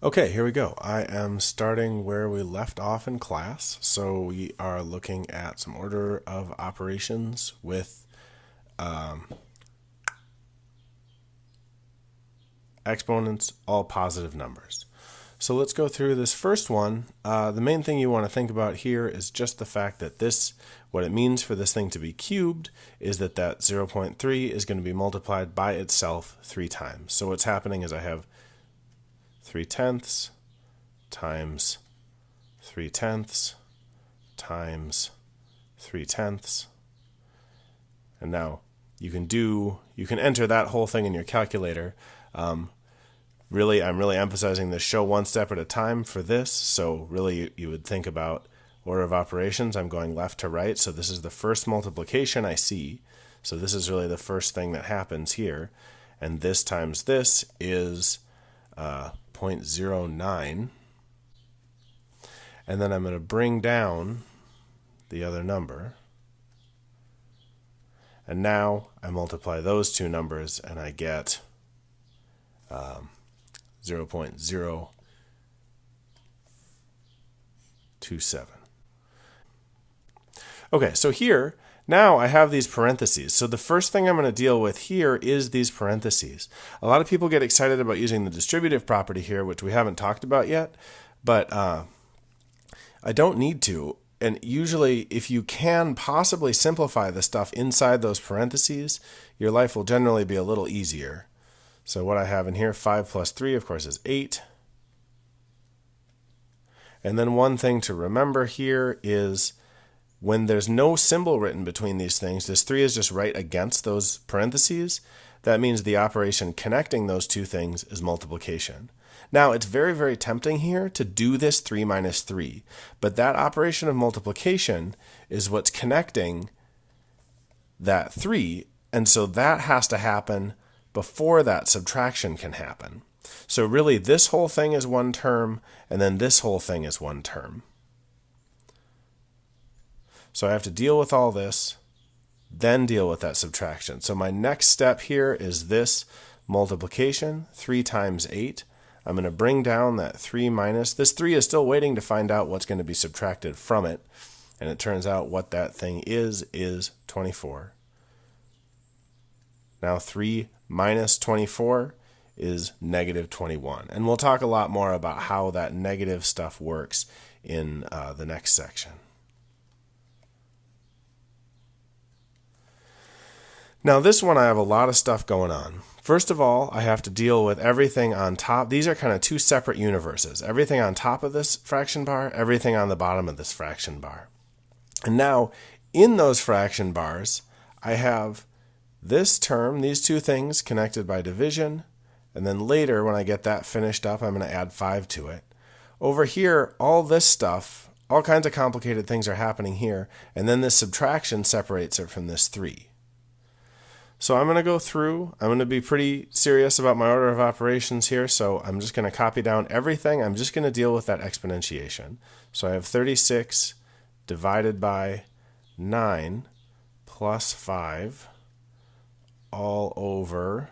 Okay, here we go. I am starting where we left off in class. So we are looking at some order of operations with exponents, all positive numbers. So let's go through this first one. The main thing you want to think about here is just the fact that what it means for this thing to be cubed is that 0.3 is going to be multiplied by itself 3 times. So what's happening is I have 3/10 times 3/10 times 3/10. And now you can enter that whole thing in your calculator. Really, I'm really emphasizing this show one step at a time for this. So really you would think about order of operations. I'm going left to right. So this is the first multiplication I see. So this is really the first thing that happens here. And this times this is 0.09. And then I'm going to bring down the other number. And now I multiply those two numbers and I get 0.027. Okay, so here, now I have these parentheses. So the first thing I'm going to deal with here is these parentheses. A lot of people get excited about using the distributive property here, which we haven't talked about yet, but I don't need to. And usually, if you can possibly simplify the stuff inside those parentheses, your life will generally be a little easier. So what I have in here, 5 plus 3, of course, is 8. And then one thing to remember here is when there's no symbol written between these things, this 3 is just right against those parentheses. That means the operation connecting those two things is multiplication. Now, it's very, very tempting here to do this 3 minus 3, but that operation of multiplication is what's connecting that 3, and so that has to happen before that subtraction can happen. So really, this whole thing is one term, and then this whole thing is one term. So I have to deal with all this, then deal with that subtraction. So my next step here is this multiplication, 3 times 8. I'm going to bring down that 3 minus. This 3 is still waiting to find out what's going to be subtracted from it. And it turns out what that thing is 24. Now 3 minus 24 is negative 21. And we'll talk a lot more about how that negative stuff works in the next section. Now this one I have a lot of stuff going on. First of all, I have to deal with everything on top. These are kind of two separate universes. Everything on top of this fraction bar, everything on the bottom of this fraction bar. And now, in those fraction bars, I have this term, these two things connected by division, and then later when I get that finished up, I'm going to add 5 to it. Over here, all this stuff, all kinds of complicated things are happening here, and then this subtraction separates it from this 3. So I'm going to go through. I'm going to be pretty serious about my order of operations here, so I'm just going to copy down everything. I'm just going to deal with that exponentiation. So I have 36 divided by 9 plus 5 all over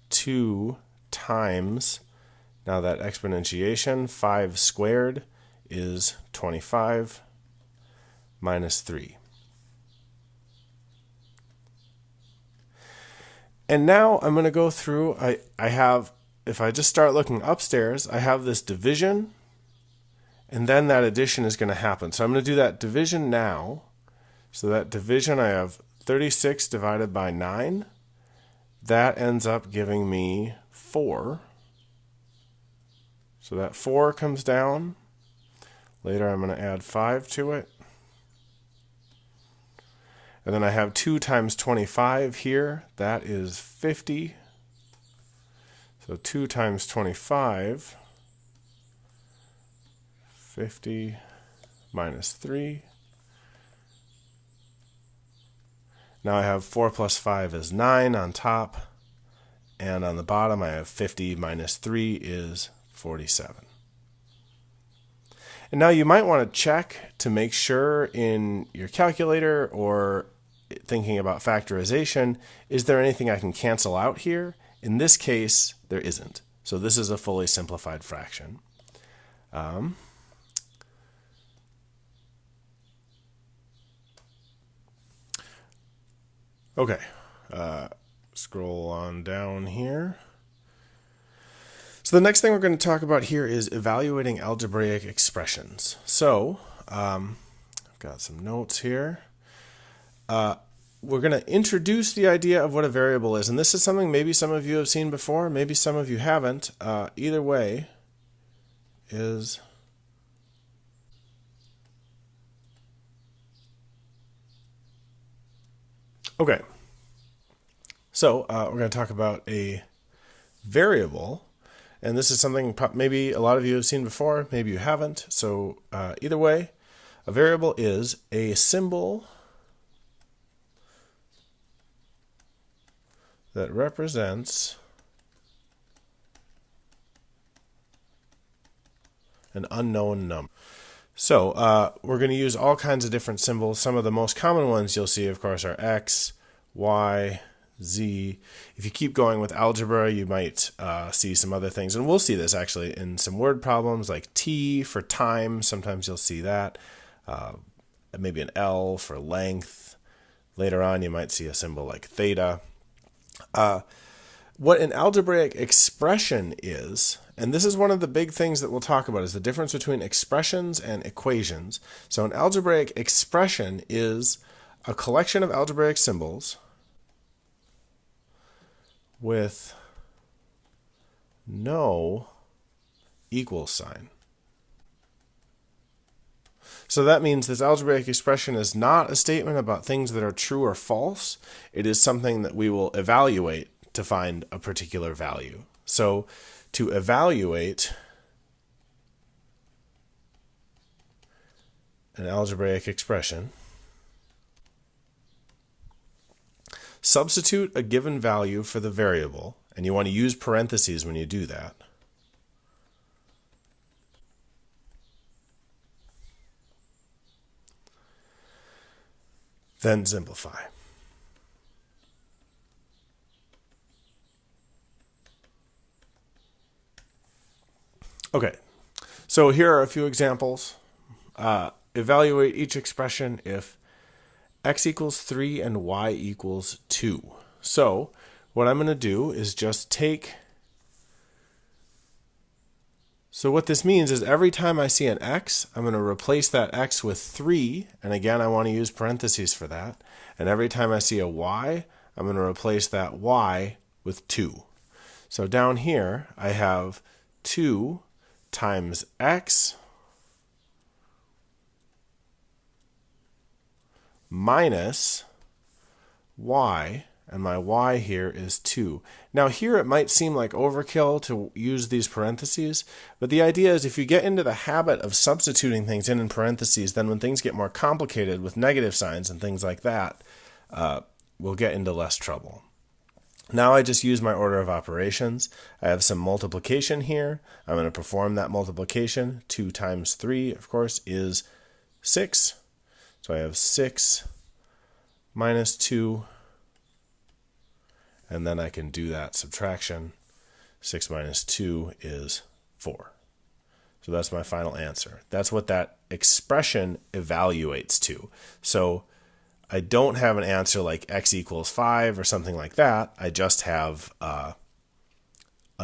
2 times, now that exponentiation, 5 squared is 25 minus 3. And now I'm going to go through, I have, if I just start looking upstairs, I have this division, and then that addition is going to happen. So I'm going to do that division now. So that division, I have 36 divided by 9. That ends up giving me 4. So that 4 comes down. Later I'm going to add 5 to it. And then I have 2 times 25 here. That is 50. So 2 times 25, 50 minus 3. Now I have 4 plus 5 is 9 on top. And on the bottom I have 50 minus 3 is 47. And now you might want to check to make sure in your calculator or thinking about factorization, is there anything I can cancel out here? In this case, there isn't. So this is a fully simplified fraction. Okay, scroll on down here. So the next thing we're going to talk about here is evaluating algebraic expressions. So I've got some notes here. We're going to introduce the idea of what a variable is, and this is something maybe some of you have seen before, maybe some of you haven't. Either way is okay. So we're going to talk about a variable, and this is something maybe a lot of you have seen before, maybe you haven't. So either way, a variable is a symbol that represents an unknown number. So we're going to use all kinds of different symbols. Some of the most common ones you'll see, of course, are X, Y, Z. If you keep going with algebra, you might see some other things. And we'll see this actually in some word problems like T for time. Sometimes you'll see that. Maybe an L for length. Later on, you might see a symbol like theta. What an algebraic expression is, and this is one of the big things that we'll talk about, is the difference between expressions and equations. So an algebraic expression is a collection of algebraic symbols with no equal sign. So that means this algebraic expression is not a statement about things that are true or false. It is something that we will evaluate to find a particular value. So to evaluate an algebraic expression, substitute a given value for the variable, and you want to use parentheses when you do that. Then simplify. Okay, so here are a few examples. Evaluate each expression if x equals 3 and y equals 2. So what I'm going to do is just take... So what this means is every time I see an x, I'm going to replace that x with 3, and again I want to use parentheses for that. And every time I see a y, I'm going to replace that y with 2. So down here I have 2 times x minus y, and my y here is 2. Now here it might seem like overkill to use these parentheses, but the idea is if you get into the habit of substituting things in parentheses, then when things get more complicated with negative signs and things like that, we'll get into less trouble. Now I just use my order of operations. I have some multiplication here. I'm going to perform that multiplication. 2 times 3, of course, is 6. So I have 6 minus 2, and then I can do that subtraction. 6 minus 2 is 4. So that's my final answer. That's what that expression evaluates to. So I don't have an answer like x equals 5 or something like that. I just have a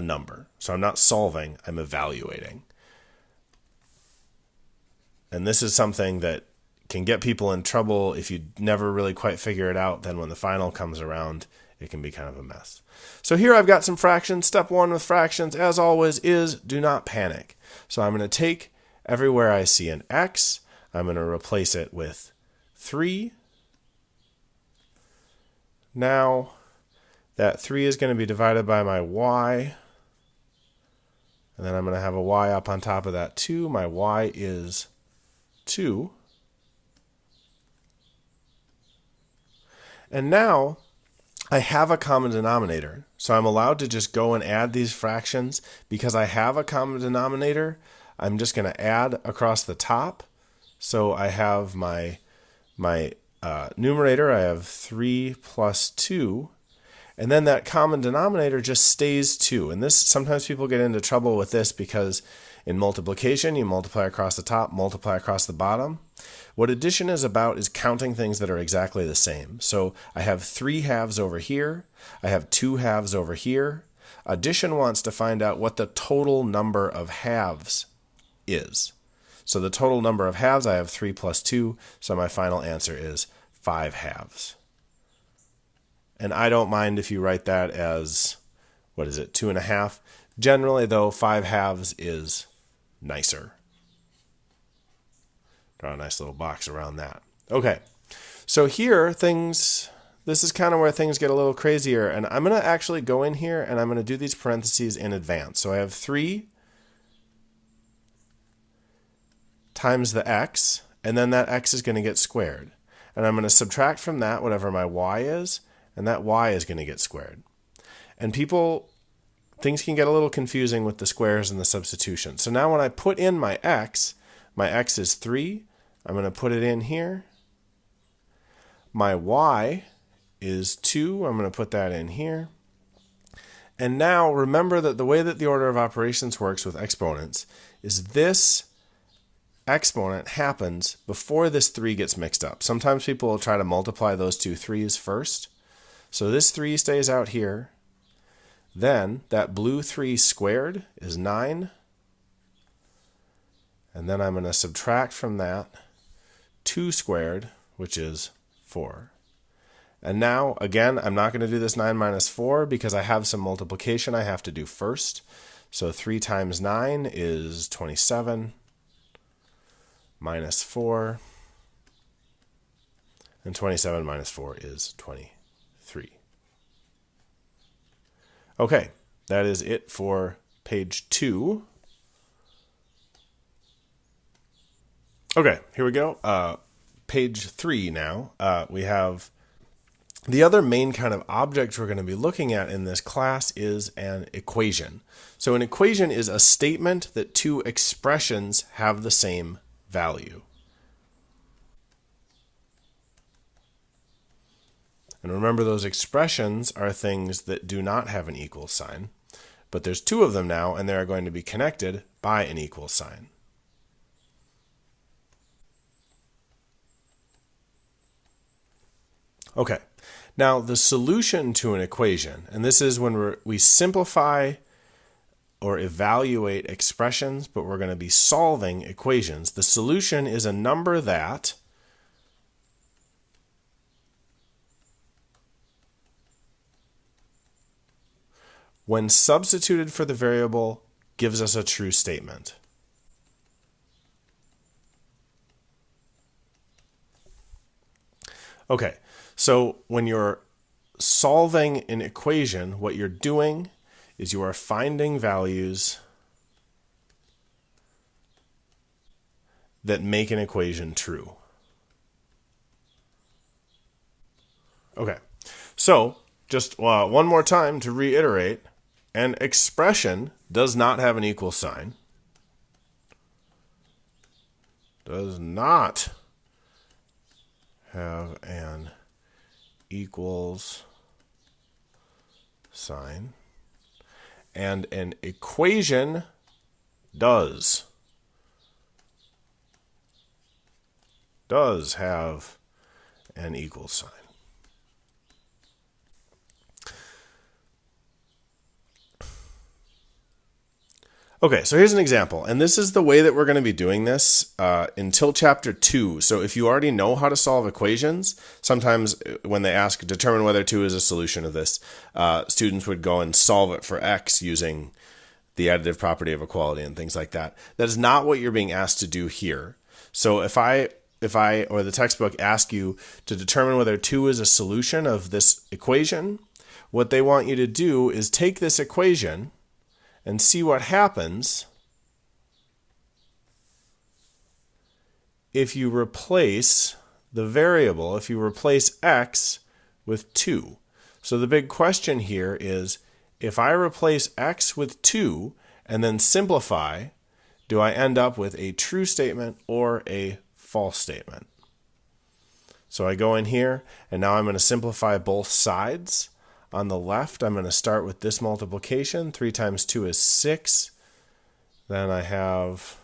number. So I'm not solving, I'm evaluating. And this is something that can get people in trouble if you never really quite figure it out. Then when the final comes around, it can be kind of a mess. So here I've got some fractions. Step 1 with fractions, as always, is do not panic. So I'm going to take everywhere I see an x, I'm going to replace it with 3. Now that 3 is going to be divided by my y, and then I'm going to have a y up on top of that 2. My y is 2. And now I have a common denominator, so I'm allowed to just go and add these fractions. Because I have a common denominator, I'm just going to add across the top. So I have my numerator, I have 3 plus 2, And then that common denominator just stays 2. And this, sometimes people get into trouble with this because in multiplication, you multiply across the top, multiply across the bottom. What addition is about is counting things that are exactly the same. So I have 3 halves over here. I have 2 halves over here. Addition wants to find out what the total number of halves is. So the total number of halves, I have 3 plus 2. So my final answer is 5 halves. And I don't mind if you write that as, 2.5. Generally, though, 5 halves is nicer. Draw a nice little box around that. Okay, so here this is kind of where things get a little crazier. And I'm going to actually go in here and I'm going to do these parentheses in advance. So I have 3 times the x, and then that x is going to get squared. And I'm going to subtract from that whatever my y is, and that y is going to get squared. And things can get a little confusing with the squares and the substitution. So now when I put in my x is 3. I'm going to put it in here. My y is 2. I'm going to put that in here. And now remember that the way that the order of operations works with exponents is this exponent happens before this 3 gets mixed up. Sometimes people will try to multiply those two 3's first. So this 3 stays out here. Then that blue 3 squared is 9. And then I'm going to subtract from that 2 squared, which is 4. And now, again, I'm not going to do this 9 minus 4 because I have some multiplication I have to do first. So 3 times 9 is 27 minus 4. And 27 minus 4 is 23. Okay, that is it for page 2. Okay, here we go. Page 3 now. We have the other main kind of object we're going to be looking at in this class is an equation. So an equation is a statement that 2 expressions have the same value. And remember, those expressions are things that do not have an equal sign. But there's 2 of them now, and they are going to be connected by an equal sign. Okay, now the solution to an equation, and this is when we simplify or evaluate expressions, but we're going to be solving equations. The solution is a number that when substituted for the variable, gives us a true statement. Okay, so when you're solving an equation, what you're doing is you are finding values that make an equation true. Okay, so just one more time to reiterate, an expression does not have an equal sign. Does not have an equals sign. And an equation does have an equal sign. Okay, so here's an example, and this is the way that we're going to be doing this until chapter 2. So if you already know how to solve equations, sometimes when they ask determine whether 2 is a solution of this, students would go and solve it for x using the additive property of equality and things like that. That is not what you're being asked to do here. So if I or the textbook ask you to determine whether 2 is a solution of this equation, what they want you to do is take this equation and see what happens if you replace the variable, if you replace x with 2. So the big question here is, if I replace x with 2 and then simplify, do I end up with a true statement or a false statement? So I go in here, and now I'm going to simplify both sides. On the left, I'm going to start with this multiplication. 3 times 2 is 6. Then I have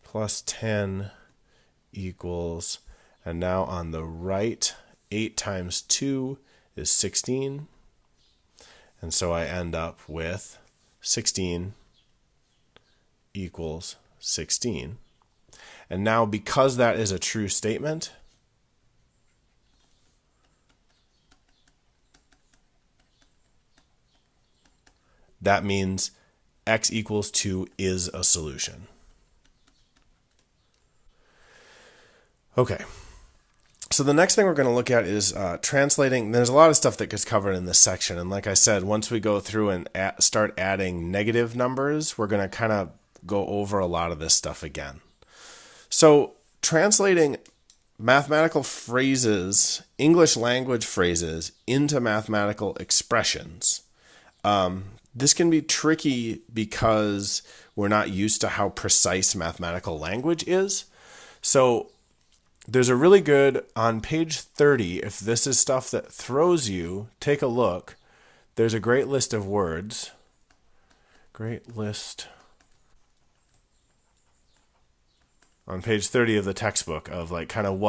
plus 10 equals, and now on the right, 8 times 2 is 16. And so I end up with 16 equals 16. And now, because that is a true statement, that means x equals 2 is a solution. Okay, so the next thing we're going to look at is translating. There's a lot of stuff that gets covered in this section, and like I said, once we go through and start adding negative numbers, we're going to kind of go over a lot of this stuff again. So translating mathematical phrases, English language phrases, into mathematical expressions. This can be tricky because we're not used to how precise mathematical language is. So there's a really good, on page 30, if this is stuff that throws you, take a look. There's a great list of words. Great list. On page 30 of the textbook of like kind of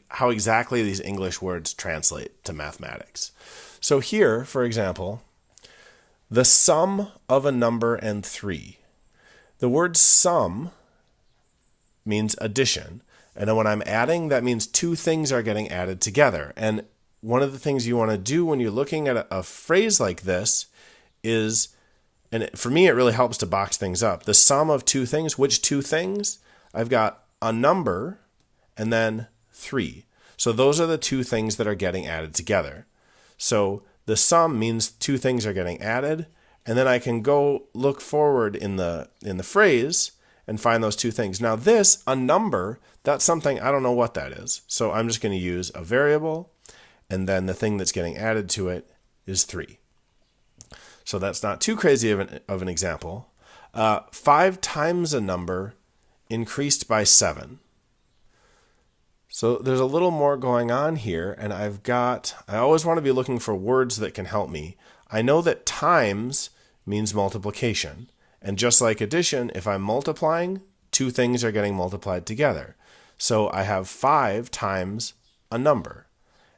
how exactly these English words translate to mathematics. So here, for example, the sum of a number and 3. The word sum means addition. And then when I'm adding, that means two things are getting added together. And one of the things you want to do when you're looking at a phrase like this is, and for me it really helps to box things up, the sum of two things. Which two things? I've got a number and then 3. So those are the two things that are getting added together. So the sum means two things are getting added, and then I can go look forward in the phrase and find those two things. Now this, a number, that's something I don't know what that is. So I'm just going to use a variable, and then the thing that's getting added to it is 3. So that's not too crazy of an example. 5 times a number increased by 7. So there's a little more going on here, and I always want to be looking for words that can help me. I know that times means multiplication. And just like addition, if I'm multiplying, two things are getting multiplied together. So I have 5 times a number.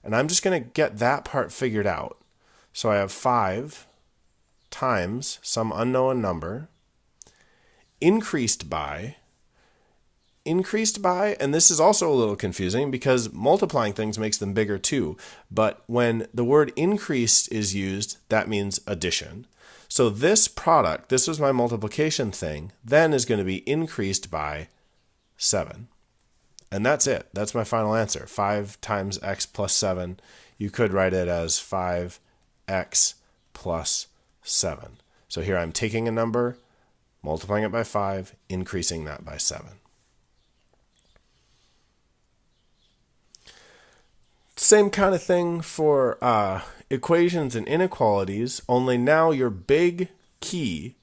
And I'm just going to get that part figured out. So I have 5 times some unknown number increased by, and this is also a little confusing because multiplying things makes them bigger too. But when the word increased is used, that means addition. So this product, this was my multiplication thing, then is going to be increased by 7. And that's it. That's my final answer. 5 times x plus 7. You could write it as 5x plus 7. So here I'm taking a number, multiplying it by 5, increasing that by 7. Same kind of thing for equations and inequalities, only now your big key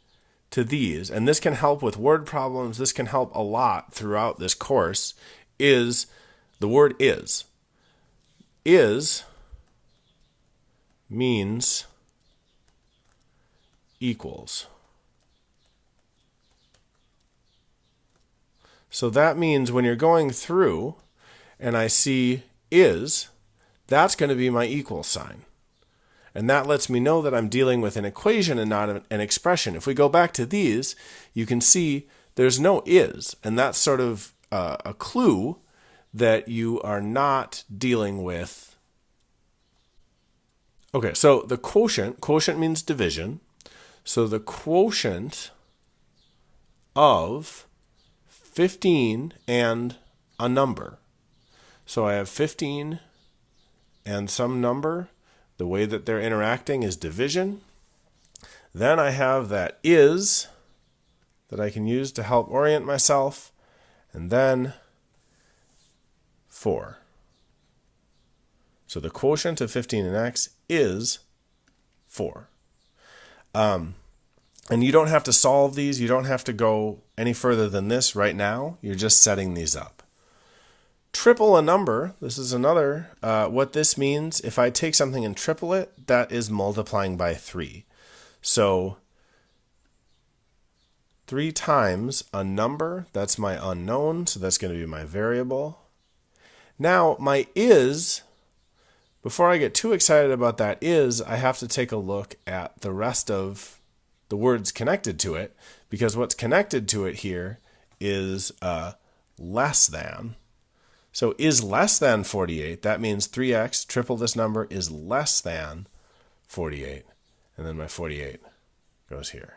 to these, and this can help with word problems, this can help a lot throughout this course, is the word is. Is means equals. So that means when you're going through and I see is, that's going to be my equal sign. And that lets me know that I'm dealing with an equation and not an expression. If we go back to these, you can see there's no is. And that's sort of a clue that you are not dealing with. Okay, so the quotient means division. So the quotient of 15 and a number. So I have 15 and some number. The way that they're interacting is division. Then I have that is that I can use to help orient myself. And then 4. So the quotient of 15 and x is 4. And you don't have to solve these. You don't have to go any further than this right now. You're just setting these up. Triple a number, this is another, what this means, if I take something and triple it, that is multiplying by 3. So 3 times a number, that's my unknown, so that's going to be my variable. Now, my is, before I get too excited about that is, I have to take a look at the rest of the words connected to it, because what's connected to it here is less than. So is less than 48, that means 3x, triple this number, is less than 48. And then my 48 goes here.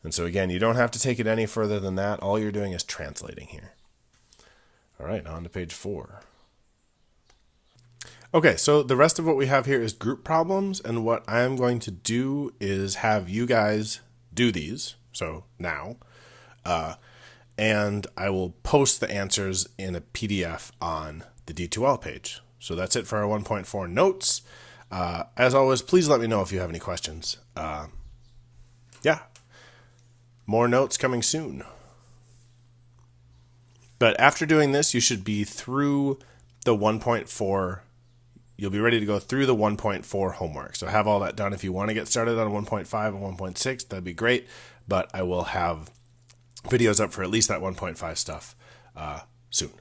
And so again, you don't have to take it any further than that. All you're doing is translating here. All right, on to page 4. Okay, so the rest of what we have here is group problems, and what I'm going to do is have you guys do these, so now, and I will post the answers in a PDF on the D2L page. So that's it for our 1.4 notes. As always, please let me know if you have any questions. Yeah, more notes coming soon. But after doing this, you should be through the 1.4. You'll be ready to go through the 1.4 homework. So have all that done. If you want to get started on 1.5 and 1.6, that'd be great. But I will have videos up for at least that 1.5 stuff soon.